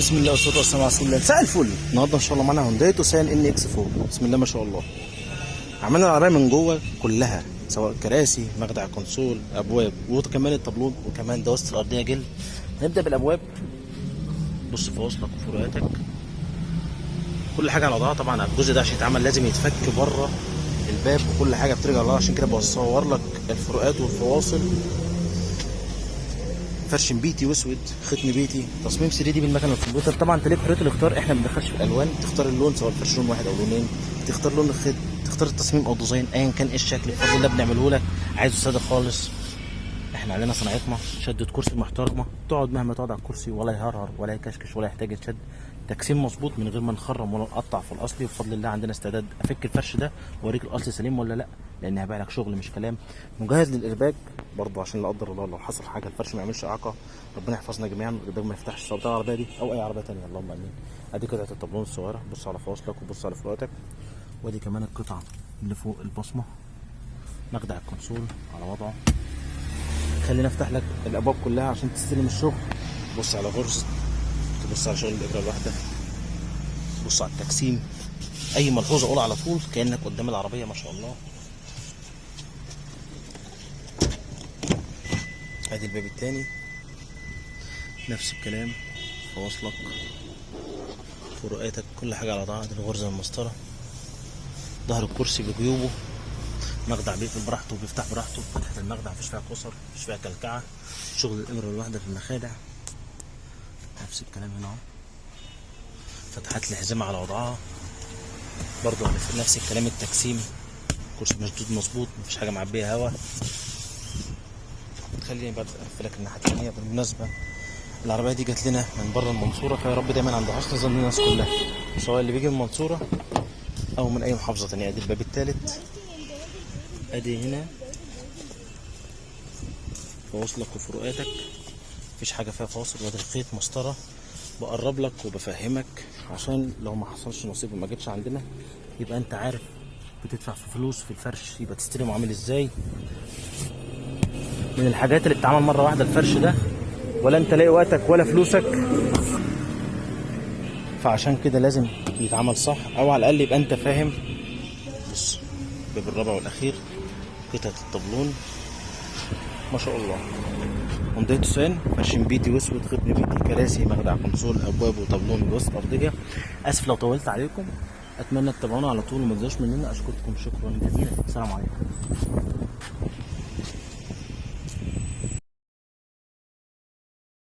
بسم الله والصلاه والسلام على رسول الله. مساء الفل. النهارده ان شاء الله معانا هونداي توسان ان اكس 4. بسم الله ما شاء الله. عملنا العربيه من جوه كلها، سواء كراسي، مخدع كونسول، ابواب، وكمان الطابلون، وكمان دواسه الارضيه جلد. هنبدا بالابواب. بص فواصلك وفروقاتك، كل حاجه على وضعها. طبعا الجزء ده عشان يتعمل لازم يتفك بره الباب، وكل حاجه بترجع لها، عشان كده بصور لك الفروقات والفواصل. فرش بيتي واسود، ختم بيتي، تصميم 3 دي بالمكنه والكمبيوتر. طبعا انت ليك حريه الاختيار، احنا ما بندخلش في الالوان، تختار اللون سواء الفرش لون واحد او لونين، تختار لون الخيط، تختار التصميم او ديزاين، ايا كان ايه الشكل بفضل الله بنعمله لك. عايزه ساده خالص، احنا عندنا صناعتنا شدة كرسي محترمه، تقعد مهما تقعد على الكرسي ولا يهرهر ولا يكشكش ولا يحتاج يتشد. تكسيم مظبوط من غير ما نخرم ولا نقطع في الاصلي، وبفضل الله عندنا استعداد افك الفرش ده واوريك الاصل سليم ولا لا، لان هيبقى لك شغل مش كلام. مجهز للارباك برضه، عشان لا قدر الله لو حصل حاجه الفرش ما يعملش اعاقه. ربنا يحفظنا جميعا، الارباك ما يفتحش الصوت بتاع العربيه دي او اي عربيه ثانيه، اللهم امين. ادي قطعه الطابلون الصغيره، بص على فواصلك وبص على فروقاتك. وادي كمان القطعه اللي فوق البصمه، مخدع الكونسول على وضعه. خلينا افتح لك الابواب كلها عشان تستلم الشغل. بص على غرز، تبص على شغل الابره الواحده، بص على التجسيم. اي ملحوظه قول على طول، كانك قدام العربيه ما شاء الله. ادي الباب التاني، نفس الكلام، فواصلك، فروقاتك، كل حاجه على بعض. الغرزه والمسطره، ظهر الكرسي بجيوبه، مخدع بيقفل براحته وبيفتح براحته. فتحه المخدع مفيش فيها كسر، مفيش فيها كلكعه. شغل الابره الواحده في المخادع، نفس الكلام هنا اهو. فتحات الحزمه على وضعها برضو، نفس الكلام. التجسيم، كرسي مشدود مظبوط، مفيش حاجه معبيه هوا. خليني بقى اقفلك الناحيه الثانيه. بالمناسبه العربيه دي جات لنا من بره المنصوره، فيا رب دايما عند حسن ظن الناس كلها، سواء اللي بيجي من المنصوره او من اي محافظه ثانيه. ادي الباب الثالث، ادي هنا فواصلك وفروقاتك، مفيش حاجه فيها فواصل. وادي الخيط مسطره. بقرب لك وبفهمك عشان لو ما حصلش نصيب وما جتش عندنا، يبقى انت عارف بتدفع في فلوس في الفرش، يبقى تستلمه عامل ازاي. من الحاجات اللي بتتعمل مره واحده الفرش ده، ولا انت لاقي وقتك ولا فلوسك، فعشان كده لازم يتعمل صح، او على الاقل يبقى انت فاهم. بص الباب الرابع والاخير، قطعه الطابلون ما شاء الله. هونداي توسان، فرش بيتي واسود، ختم بيتي، كراسي، مخدع كونسول، ابواب وطابلون دواسه ارضيه. اسف لو طولت عليكم، اتمنى تتابعونا على طول وما تنسوش مننا. اشكركم شكرا جزيلا. السلام عليكم.